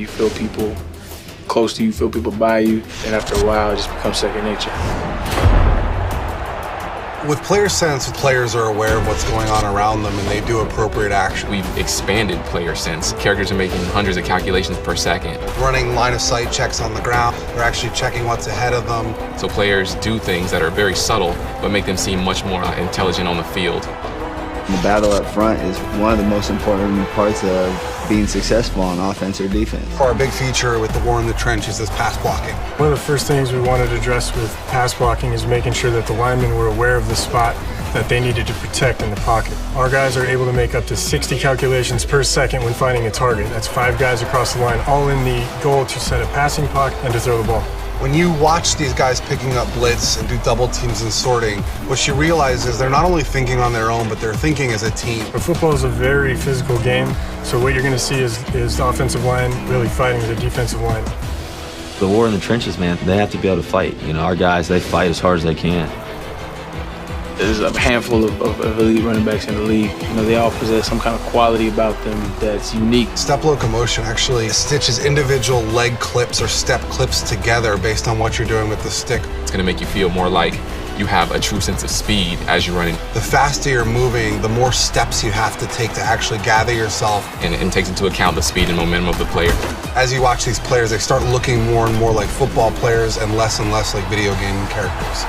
You feel people close to you, feel people by you, and after a while, it just becomes second nature. With player sense, players are aware of what's going on around them and they do appropriate action. We've expanded player sense. Characters are making hundreds of calculations per second. Running line of sight checks on the ground. They're actually checking what's ahead of them. So players do things that are very subtle, but make them seem much more intelligent on the field. The battle up front is one of the most important parts of being successful on offense or defense. Our big feature with the war in the trenches is pass blocking. One of the first things we wanted to address with pass blocking is making sure that the linemen were aware of the spot that they needed to protect in the pocket. Our guys are able to make up to 60 calculations per second when finding a target. That's 5 guys across the line, all in the goal to set a passing pocket and to throw the ball. When you watch these guys picking up blitz and do double teams and sorting, what you realize is they're not only thinking on their own, but they're thinking as a team. But football is a very physical game, so what you're going to see is the offensive line really fighting the defensive line. The war in the trenches, man, they have to be able to fight. You know, our guys, they fight as hard as they can. There's a handful of elite running backs in the league. You know, they all possess some kind of quality about them that's unique. Step locomotion actually stitches individual leg clips or step clips together based on what you're doing with the stick. It's going to make you feel more like you have a true sense of speed as you're running. The faster you're moving, the more steps you have to take to actually gather yourself. And it takes into account the speed and momentum of the player. As you watch these players, they start looking more and more like football players and less like video game characters.